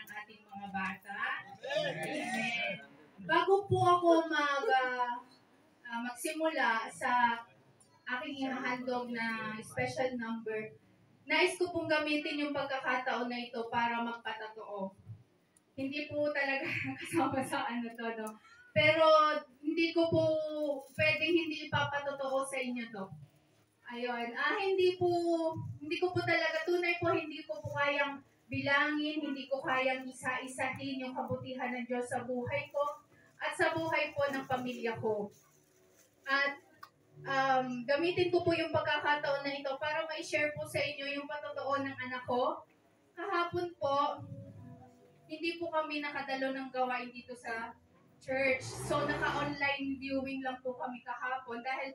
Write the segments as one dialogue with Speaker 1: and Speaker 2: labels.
Speaker 1: ating mga bata. Amen. Bago po ako magsimula sa aking ihahandog na special number, nais ko pong gamitin yung pagkakataon na ito para magpatotoo. Hindi po talaga kasama sa ano to, no? Pero hindi ko po pwedeng hindi ipapatotoo sa inyo to. Ayun. Hindi ko po talaga, tunay po, hindi ko po kayang bilangin, hindi ko kayang isa-isahin yung kabutihan ng Diyos sa buhay ko at sa buhay po ng pamilya ko. At gamitin ko po yung pagkakataon na ito para ma-share po sa inyo yung patotoo ng anak ko. Kahapon po, hindi po kami nakadalo ng gawain dito sa church. So, naka-online viewing lang po kami kahapon dahil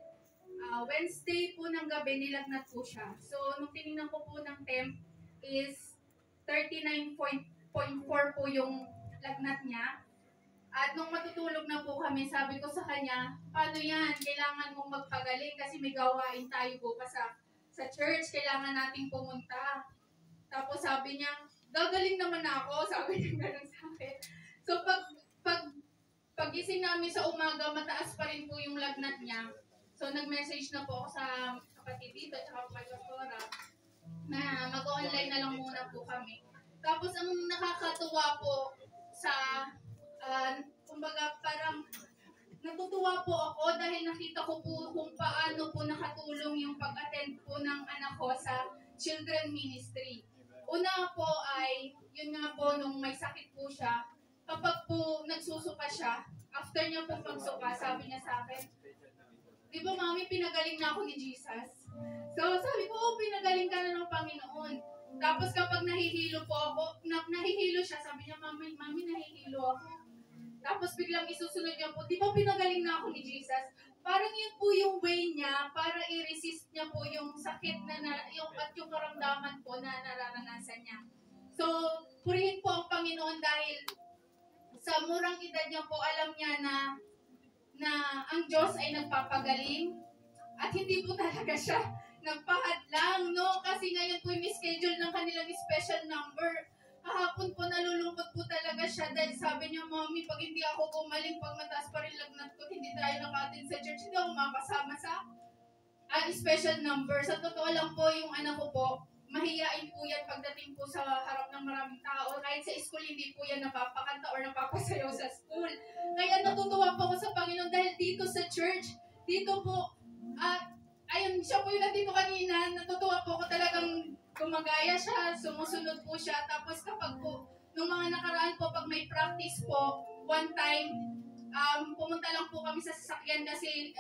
Speaker 1: Wednesday po ng gabi nilagnat po siya. So, nung tinignan ko po ng temp is 39.4 po yung lagnat niya. At nung matutulog na po kami, sabi ko sa kanya, paano yan? Kailangan mong magpagaling kasi may gawain tayo bukas sa church. Kailangan nating pumunta. Tapos sabi niya, gagaling naman ako. Sabi niya ganun sa akin. So pagising namin sa umaga, mataas pa rin po yung lagnat niya. So nag-message na po ako sa kapatid dito at saka kay Pastora na mag-online na lang muna po kami. Tapos ang nakakatuwa po sa kumbaga parang natutuwa po ako dahil nakita ko po kung paano po nakatulong yung pag-attend po ng anak ko sa children ministry. Una po ay, yun nga po, nung may sakit po siya, kapag po nagsusuka siya, after niya po magsuka, sabi niya sa akin, di ba mami, pinagaling na ako ni Jesus? So sabi ko, pinagaling ka na ng Panginoon. Tapos kapag nahihilo po ako, nahihilo siya, sabi niya, mami, nahihilo ako. Tapos biglang isusunod niya po, di ba pinagaling na ako ni Jesus? Parang yun po yung way niya para i-resist niya po yung sakit at yung karamdaman po na nararanasan niya. So, purihin po ang Panginoon dahil sa murang edad niya po, alam niya na ang Diyos ay nagpapagaling at hindi po talaga siya nagpahadlang, no? Kasi ngayon po yung schedule ng kanilang special number. Kahapon po nalulungkot po talaga siya dahil sabi niya, Mommy, pag hindi ako gumaling, pag mataas pa rin lagnat ko, hindi tayo nakatin sa church, hindi ako makasama sa special number. Sa totoo lang po, yung anak ko po, mahiyain po yan pagdating po sa harap ng maraming tao. Kahit sa school, hindi po yan napapakanta or napapasayaw sa school. Kaya natutuwa po ako sa Panginoon dahil dito sa church, dito po, ayun, siya po yung nandito kanina, natutuwa po ako talagang gumagaya siya, sumusunod po siya. Tapos kapag po, nung mga nakaraan po, pag may practice po, one time, pumunta lang po kami sa sasakyan kasi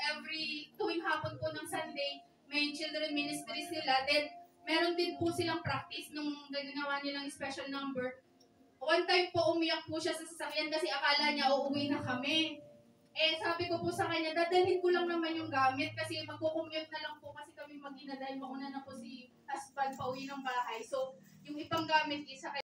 Speaker 1: tuwing hapon po ng Sunday, may children ministries nila. Then, meron din po silang practice nung ginawa nilang special number. One time po, umiyak po siya sa sasakyan kasi akala niya uuwi na kami. Sabi ko po sa kanya, dadalhin ko lang naman yung gamit kasi magkukommute na lang po kasi kami mag-ina dahil mauna na po si husband pauwi ng bahay. So, yung ipang gamit isa